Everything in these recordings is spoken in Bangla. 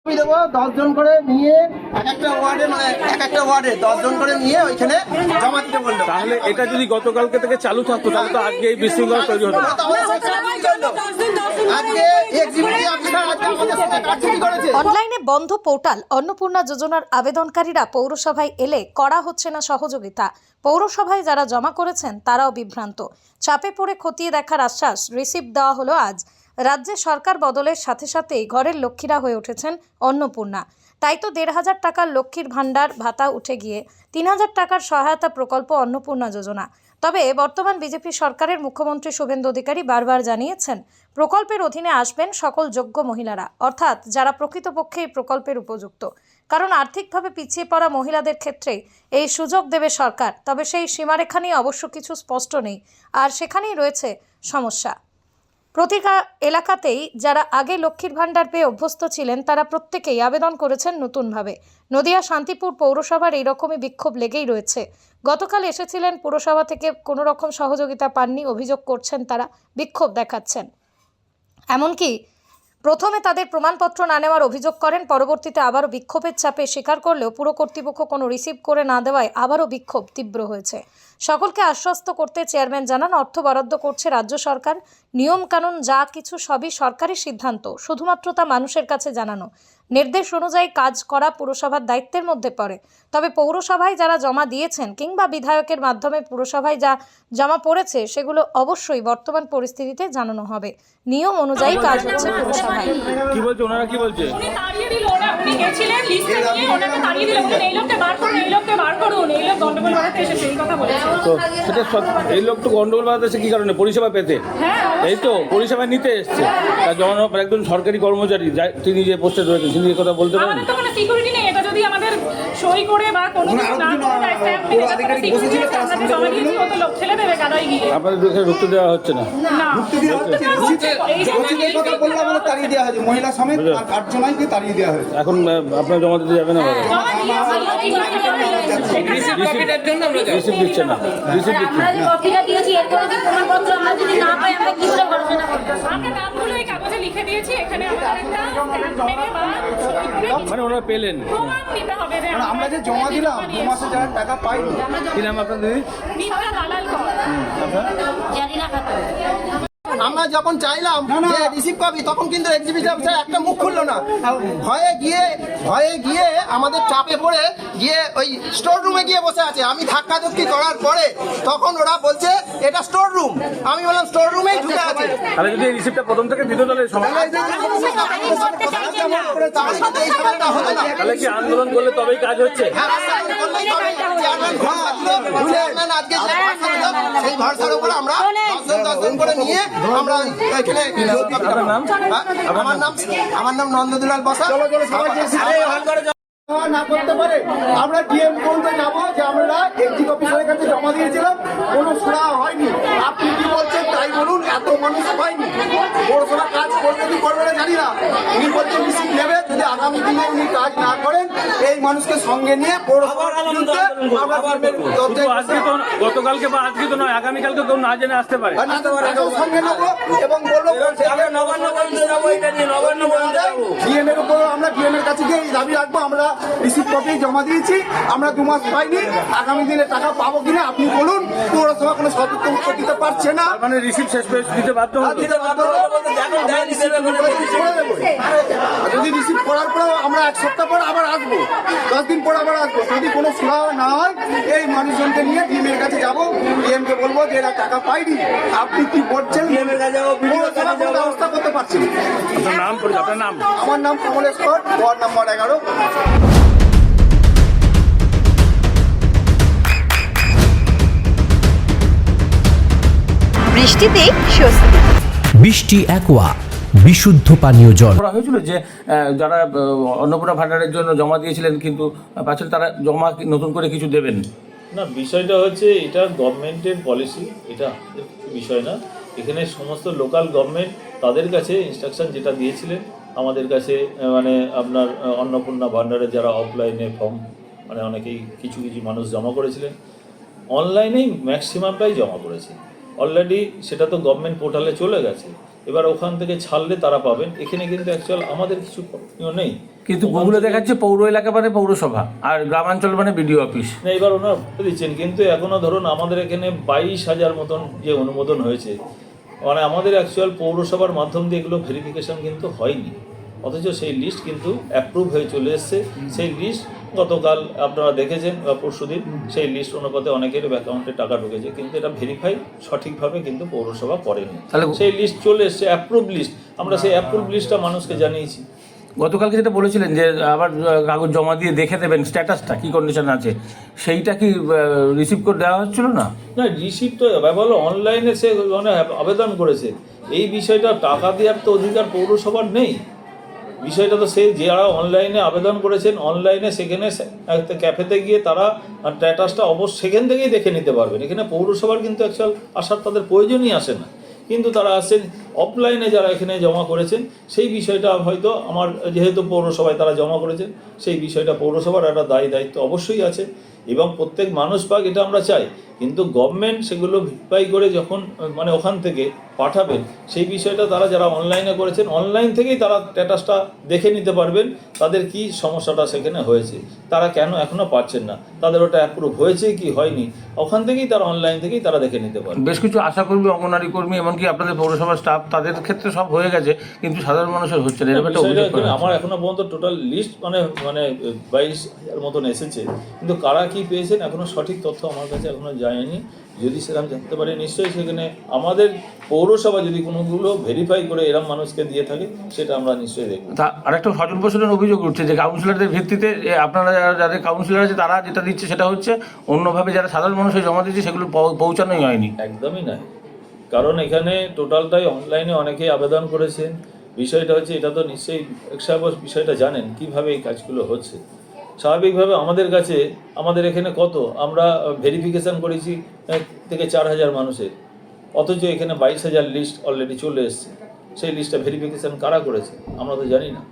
দেবো 10 জন করে নিয়ে এক একটা ওয়ার্ডে 10 জন করে নিয়ে ওইখানে জমা দিতে বললো। তাহলে এটা যদি গতকালকে থেকে চালু থাকতো তাহলে তো আজকে এই বিশৃঙ্খলা তৈরি হতো না। অনলাইনে বন্ধ পোর্টাল অন্নপূর্ণা যোজনার আবেদনকারীরা পৌরসভায় এলে করা হচ্ছে না সহযোগিতা। পৌরসভায় যারা জমা করেছেন তারাও বিভ্রান্ত। চাপে পড়ে খতিয়ে দেখার আশ্বাস রিসিভ দেওয়া হলো আজ। রাজ্যে সরকার বদলের সাথে সাথেই ঘরের লক্ষ্মীরা হয়ে উঠেছেন অন্নপূর্ণা। তাই তো ১৫০০ টাকার লক্ষ্মীর ভাণ্ডার ভাতা উঠে গিয়ে ৩০০০ টাকার সহায়তা প্রকল্প অন্নপূর্ণা যোজনা। তবে বর্তমান বিজেপি সরকারের মুখ্যমন্ত্রী শুভেন্দু অধিকারী বারবার জানিয়েছেন প্রকল্পের অধীনে আসবেন সকল যোগ্য মহিলারা, অর্থাৎ যারা প্রকৃতপক্ষে এই প্রকল্পের উপযুক্ত। কারণ আর্থিকভাবে পিছিয়ে পড়া মহিলাদের ক্ষেত্রে এই সুযোগ দেবে সরকার। তবে সেই সীমারেখা নিয়ে অবশ্য কিছু স্পষ্ট নেই, আর সেখানেই রয়েছে সমস্যা। প্রতিটা এলাকাতেই যারা আগে লক্ষ্মীর ভাণ্ডার পেয়ে অভ্যস্ত ছিলেন তারা প্রত্যেকেই আবেদন করেছেন নতুনভাবে। নদিয়া শান্তিপুর পৌরসভার এইরকমই বিক্ষোভ লেগেই রয়েছে। গতকাল এসেছিলেন পুরসভা থেকে, কোনো রকম সহযোগিতা পাননি, অভিযোগ করছেন তারা, বিক্ষোভ দেখাচ্ছেন। এমনকি প্রথমে তাদের প্রমাণপত্র না নেওয়ার অভিযোগ করেন, পরবর্তীতে আবারও বিক্ষোভের চাপে স্বীকার করলেও পুর কর্তৃপক্ষ কোনো রিসিভ করে না দেওয়ায় আবারও বিক্ষোভ তীব্র হয়েছে। সকলকে আশ্বস্ত করতে চেয়ারম্যান জানান অর্থ বরাদ্দ করছে রাজ্য সরকার। নিয়মকানুন যা কিছু সবই সরকারি সিদ্ধান্ত, শুধুমাত্র তা মানুষের কাছে জানানো। নির্দেশ অনুযায়ী কাজ করা পুরসভার দায়িত্বের মধ্যে পড়ে। তবে পৌরসভায় যারা জমা দিয়েছেন কিংবা বিধায়কের মাধ্যমে পুরসভায় যা জমা পড়েছে সেগুলো অবশ্যই বর্তমান পরিস্থিতিতে জানানো হবে। নিয়ম অনুযায়ী কাজ হচ্ছে পুরসভায়। কি বলছে ওনারা, কি বলছে? উনি তাড়িয়ে দিল, উনি গেছিলেন লিস্টে নিয়ে ওনাকে তাড়িয়ে দিল, বলেন এই লোককে বার করুন, এই লোককে বার করুন, এই লোক গন্ডগোল বাড়াতে এসেছে, এই কথা বলেছে। তো সেটা এই লোক তো গন্ডগোল বাঁধাচ্ছে কি কারণে? পরিষেবা পেতে। এই তো পরিষেবা নিতে এসছে। একজন সরকারি কর্মচারী তিনি যে পোস্টে রয়েছেন তিনি কথা বলতে পারেন। আমাদের তো কোনো সিকিউরিটি নেই, এটা যদি আমাদের সই করে বা কোনো কিছু না করে দেয় স্ট্যাম্প দিয়ে এটা সিকিউরিটি আছে, আমরা যে জমা দিয়েছি ও তো লোক ঠেলে দেবে গাদায় গিয়ে। আপনাদের দেখে রুখতে দেওয়া হচ্ছে না। না মুক্তি দেওয়া হচ্ছে না। এই কথা বললে আমাদের তাড়িয়ে দেওয়া হয়েছে, মহিলা সমেত আর 8 জনকে তাড়িয়ে দেওয়া হয়েছে। এখন আপনারা জমা দিতে যাবেন না? জমা দিয়েছি রিসিভ দিচ্ছে না, রিসিভ দিচ্ছে না। কপিটা দিয়েছি, এরপরে যে প্রমাণপত্র আমরা যদি না পাই আমরা কি করে গবেষণা করতে? আমরা নামগুলো এই কাগজে লিখে দিয়েছি, এখানে আমাদের একটা স্ট্যাম্প মেরে বা সই করে মানে ওনারা পেলেন প্রমাণ দিতে হবে যে আমরা যে জমা দিলাম 2 মাসে যারা টাকা পাইনি। কি নাম আপনার দিদি? নির্ভয়া দালাল কর। জানি না খাতো। আমরা যখন চাইলাম যে রিসিভ পাবি তখন কিন্তু এক্সিকিউটিভ অফিসার একটা মুখ খুললো না। ভয়ে গিয়ে আমাদের চাপে পড়ে গিয়ে ওই স্টোর রুমে গিয়ে বসে আছে। আমি ধাক্কাধুক্কি করার পরে তখন ওরা বলছে এটা স্টোর রুম। আমি বললাম স্টোর রুমেই ঢুকে আছে। তাহলে যদি এই রিসিপ্টটা প্রথম থেকে দিত তাহলে তাহলে কি আন্দোলন করলে তবেই কাজ হচ্ছে? সেই ভরসার উপর আমরা 10 জন করে নিয়ে আমরা এখানে। আমার নাম নন্দদুলাল বসা। না করতে পারে আমরা ডিএম পর্যন্ত যাবো যে আমরা এক্সিকিউটিভ অফিসারের কাছে জমা দিয়েছিলাম, কোনো সুরা হয়নি। আপনি কি বলছেন তাই বলুন, এত মানুষ হয়নি। পৌরসভা কাজ করবে কি করবে না জানি না। উনি বলছেন রিসিভ নেবে, যদি আগামী দিনে উনি কাজ না করেন এই মানুষকে সঙ্গে নিয়ে পৌরসভার বিরুদ্ধে আমরা গতকালকে বা আজকে তো নয়, আগামীকালকে কেউ না জেনে আসতে পারে। সঙ্গে নেবো এবং বলবো ডিএম এর উপর আমরা ডিএম এর কাছে গিয়ে দাবি রাখবো আমরা রিসিভ কপি জমা দিয়েছি, আমরা 2 মাস পাইনি, আগামী দিনে টাকা পাবো কিনা আপনি বলুন। পৌরসভা কোনো সঠিক উত্তর দিতে পারছে না। মানে রিসিভ শেষ পেজ দিতে বাধ্য হবে। যদি রিসিভ করার পর আমরা 1 সপ্তাহ পর আবার আসবো, 10 দিন পর আবার আসবো। যদি কোনো সুরা না হয় এই মানুষজনকে নিয়ে ডিএম এর কাছে যাবো, ডিএম কে বলবো যে এরা টাকা পাইনি, আপনি কি বলছেন? পৌরসভা কোনো ব্যবস্থা করতে পারছি না। আপনার নাম? আমার নাম কমলেশ কর, ওয়ার্ড নম্বর 11। বৃষ্টিতে স্বস্তি। বৃষ্টি অ্যাকোয়া বিশুদ্ধ পানীয় জল। করা হয়েছিল যে যারা অন্নপূর্ণা ভাণ্ডারের জন্য জমা দিয়েছিলেন কিন্তু পাশে তারা জমা নতুন করে কিছু দেবেন না। বিষয়টা হচ্ছে এটা গভর্নমেন্টের পলিসি, এটা বিষয় না। এখানে সমস্ত লোকাল গভর্নমেন্ট তাদের কাছে ইনস্ট্রাকশন যেটা দিয়েছিলেন আমাদের কাছে, মানে আপনার অন্নপূর্ণা ভাণ্ডারের যারা অফলাইনে ফর্ম মানে অনেকেই কিছু মানুষ জমা করেছিলেন, অনলাইনেই ম্যাক্সিমামটাই জমা করেছে অলরেডি। সেটা তো গভর্নমেন্ট পোর্টালে চলে গেছে, এবার ওখান থেকে ছাড়লে তারা পাবেন। এখানে কিন্তু অ্যাকচুয়াল আমাদের কিছু করণীয় নেই। কিন্তু গুগলে দেখাচ্ছে পৌর এলাকা মানে পৌরসভা আর গ্রামাঞ্চল মানে বিডিও অফিস। না, এবার ওনারা বলে দিচ্ছেন, কিন্তু এখনো ধরুন আমাদের এখানে 22,000 মতন যে অনুমোদন হয়েছে, মানে আমাদের অ্যাকচুয়াল পৌরসভার মাধ্যম দিয়ে এগুলো ভেরিফিকেশন কিন্তু হয়নি, অথচ সেই লিস্ট কিন্তু অ্যাপ্রুভ হয়ে চলে এসছে। সেই লিস্ট গতকাল আপনারা দেখেছেন বা পরশুদিন, সেই লিস্ট অনুপাতে অনেকের অ্যাকাউন্টে টাকা ঢুকেছে, কিন্তু এটা ভেরিফাই সঠিকভাবে কিন্তু পৌরসভা করেনি। সেই লিস্ট চলে এসছে, অ্যাপ্রুভ লিস্ট, আমরা সেই অ্যাপ্রুভ লিস্টটা মানুষকে জানিয়েছি। গতকালকে যেটা বলেছিলেন যে আবার কাগজ জমা দিয়ে দেখে দেবেন স্ট্যাটাসটা কী কন্ডিশন আছে, সেইটা কি রিসিভ করে দেওয়া হচ্ছিল না? না, রিসিপ্ট তো ব্যাপার হলো অনলাইনে সে মানে আবেদন করেছে, এই বিষয়টা টাকা দেওয়ার তো অধিকার পৌরসভার নেই। বিষয়টা তো সে যারা অনলাইনে আবেদন করেছেন, অনলাইনে সেখানে একটা ক্যাফেতে গিয়ে তারা স্ট্যাটাসটা অবশ্য সেখান থেকেই দেখে নিতে পারবেন। এখানে পৌরসভার কিন্তু অ্যাকচুয়াল আসার তাদের প্রয়োজনই আসে না, কিন্তু তারা আসেন অফলাইনে যারা এখানে জমা করেছেন, সেই বিষয়টা হয়তো আমার যেহেতু পৌরসভায় তারা জমা করেছেন, সেই বিষয়টা পৌরসভার একটা দায়িত্ব অবশ্যই আছে এবং প্রত্যেক মানুষ পাক এটা আমরা চাই, কিন্তু গভর্নমেন্ট সেগুলো ভেরিফাই করে যখন মানে ওখান থেকে পাঠাবেন, সেই বিষয়টা তারা যারা অনলাইনে করেছেন অনলাইন থেকেই তারা স্ট্যাটাসটা দেখে নিতে পারবেন তাদের কি সমস্যাটা সেখানে হয়েছে, তারা কেন এখনও পাচ্ছেন না, তাদের ওটা অ্যাপ্রুভ হয়েছে কি হয়নি, ওখান থেকেই তারা অনলাইন থেকেই তারা দেখে নিতে পারবে। বেশ কিছু আশাকর্মী, অঙ্গনারী কর্মী, এমনকি আপনাদের পৌরসভার স্টাফ, তাদের ক্ষেত্রে সব হয়ে গেছে, কিন্তু সাধারণ মানুষের হচ্ছে না। আমার এখনো পর্যন্ত টোটাল লিস্ট মানে 22,000 মতন এসেছে, কিন্তু কারা কি পেয়েছেন এখনো সঠিক তথ্য আমার কাছে এখনো যায়নি। যদি সেরকম জানতে পারি নিশ্চয়ই সেখানে আমাদের পৌরসভা যদি কোনোগুলো ভেরিফাই করে এরকম মানুষকে দিয়ে থাকে সেটা আমরা নিশ্চয়ই দেখব। আর একটা স্বজন পোষণের অভিযোগ উঠছে যে কাউন্সিলরদের ভিত্তিতে আপনারা যাদের কাউন্সিলর আছে তারা যেটা দিচ্ছে সেটা হচ্ছে অন্যভাবে যারা সাধারণ মানুষের জমা দিচ্ছে সেগুলো পৌঁছানোই হয়নি। একদমই নয়, কারণ এখানে টোটালটাই অনলাইনে অনেকেই আবেদন করেছেন। বিষয়টা হচ্ছে এটা তো নিশ্চয়ই বিষয়টা জানেন কিভাবে এই কাজগুলো হচ্ছে। স্বাভাবিকভাবে আমাদের কাছে আমাদের এখানে কত আমরা ভেরিফিকেশান করেছি থেকে 4,000 মানুষের, অথচ এখানে 22,000 লিস্ট অলরেডি চলে এসছে। সেই লিস্টটা ভেরিফিকেশান কারা করেছে আমরা তো জানি না।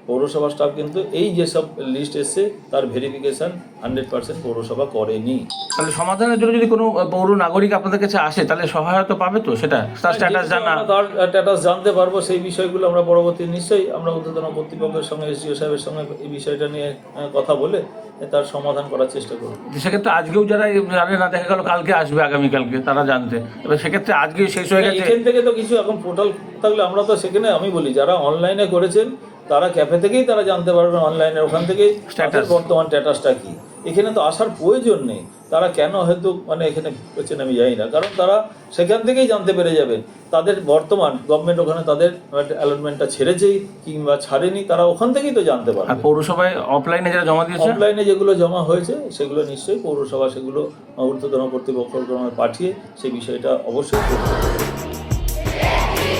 পৌরসভা স্টাফ কিন্তু এই যেসব লিস্ট এসছে তার ভেরিফিকেশান 100% পৌরসভা করেনি। তাহলে সমাধানের জন্য যদি কোনো পৌর নাগরিক আপনাদের কাছে আসে তাহলে সহায়তা পাবে তো, সেটা তার স্ট্যাটাস জানা, তার স্ট্যাটাস জানতে পারবো। সেই বিষয়গুলো আমরা পরবর্তী নিশ্চয়ই আমরা ঊর্ধ্বতন কর্তৃপক্ষের সঙ্গে এসডিও সাহেবের সঙ্গে এই বিষয়টা নিয়ে কথা বলে তার সমাধান করার চেষ্টা করব। সেক্ষেত্রে আজকেও যারা জানে না, দেখা গেল কালকে আসবে, আগামীকালকে তারা জানতে, এবার সেক্ষেত্রে আজকে শেষ হয়ে গেছে। এখান থেকে তো কিছু এখন পোর্টাল থাকলে আমরা তো সেখানে আমি বলি যারা অনলাইনে করেছেন তারা ক্যাফে থেকেই তারা জানতে পারবেন অনলাইনে, ওখান থেকেই বর্তমান স্ট্যাটাসটা কি। এখানে তো আসার প্রয়োজন নেই, তারা কেন হয়তো মানে এখানে হচ্ছেন আমি জানি না, কারণ তারা সেখান থেকেই জানতে পেরে যাবেন তাদের বর্তমান গভর্নমেন্ট ওখানে তাদের অ্যালটমেন্টটা ছেড়েছেই কিংবা ছাড়েনি, তারা ওখান থেকেই তো জানতে পারবে। আর পৌরসভায় অফলাইনে যারা জমা দিয়েছে, অফলাইনে যেগুলো জমা হয়েছে সেগুলো নিশ্চয়ই পৌরসভা সেগুলো ঊর্ধ্বতন কর্তৃপক্ষের পাঠিয়ে সেই বিষয়টা অবশ্যই করতে হবে।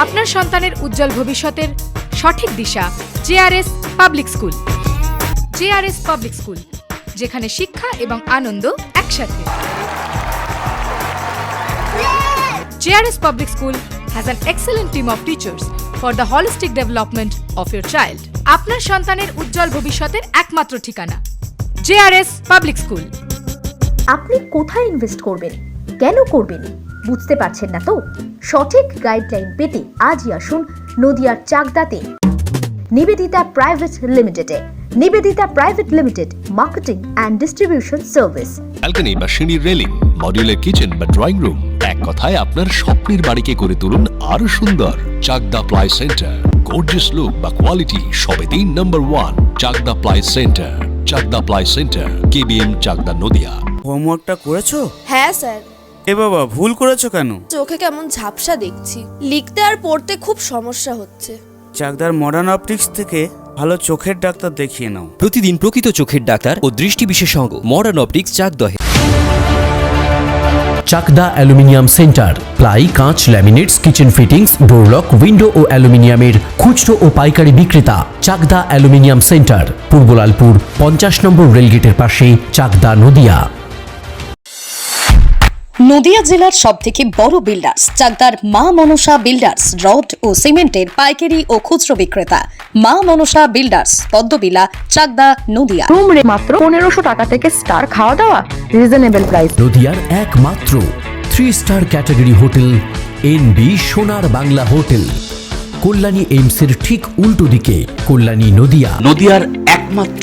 আপনার সন্তানের উজ্জ্বল ভবিষ্যতের সঠিক দিশা JRS public school. JRS public school, যেখানে শিক্ষা এবং আনন্দ একসাথে। JRS public school has an excellent team of teachers for the holistic development of your child. আপনার সন্তানের উজ্জ্বল ভবিষ্যতের একমাত্র ঠিকানা জেআরএস পাবলিক স্কুল। আপনি কোথায় ইনভেস্ট করবেন, কেন করবেন বুঝতে পারছেন না তো? সঠিক গাইডলাইন পেতে আজই আসুন নদিয়ার চাকদাতে নিবেদিতা প্রাইভেট লিমিটেডে। Nivedita private limited, marketing and distribution service. Balcony বা সিঁড়ির রেলিং, মডিউলার কিচেন বা ড্রয়িং রুম, এক কথায় আপনার স্বপ্নের বাড়িকে করে তুলুন আরো সুন্দর। Chakdah ply centre, gorgeous look বা কোয়ালিটি সবেতেই number 1। Chakdah ply centre, Chakdah ply centre, KBM, Chakdah, Nadia. হোমওয়ার্কটা করেছো? হ্যাঁ স্যার। এ বাবা, ভুল করেছো কেন? চোখে কেমন ঝাপসা দেখছি, লিখতে আর পড়তে খুব সমস্যা হচ্ছে। চাকদার মডার্ন অপটিক্স থেকে ভালো চোখের ডাক্তার দেখিয়ে নাও। প্রতিদিন প্রকৃত চোখের ডাক্তার ও দৃষ্টি বিশেষজ্ঞ মডার্ন অপটিক্স চাকদহে। চাকদা অ্যালুমিনিয়াম সেন্টার, প্লাই, কাঁচ, laminates, kitchen fittings, door lock, window ও অ্যালুমিনিয়ামের খুচরো ও পাইকারি বিক্রেতা। চাকদা অ্যালুমিনিয়াম সেন্টার, পূর্ব লালপুর 50 নম্বর রেলগেটের পাশে, চাকদা, নদিয়া। নদিয়া জেলার সবথেকে বড় বিল্ডার্স চাকদার মা মনসা বিল্ডার্স, রড ও সিমেন্টের পাইকারি ও খুচরো বিক্রেতা। মা মনসা বিল্ডার্স, পদ্মবিলা, চাকদা, নদিয়া। রুম রে মাত্র 1500 টাকা থেকে স্টার, খাওয়া দাওয়া রিজনেবল প্রাইস। নদিয়ার একমাত্র 3 স্টার ক্যাটাগরি হোটেল এনবি সোনার বাংলা হোটেল। কল্যাণী এইমসের ঠিক উল্টো দিকে, কল্যাণী নদিয়া। নদিয়ার একমাত্র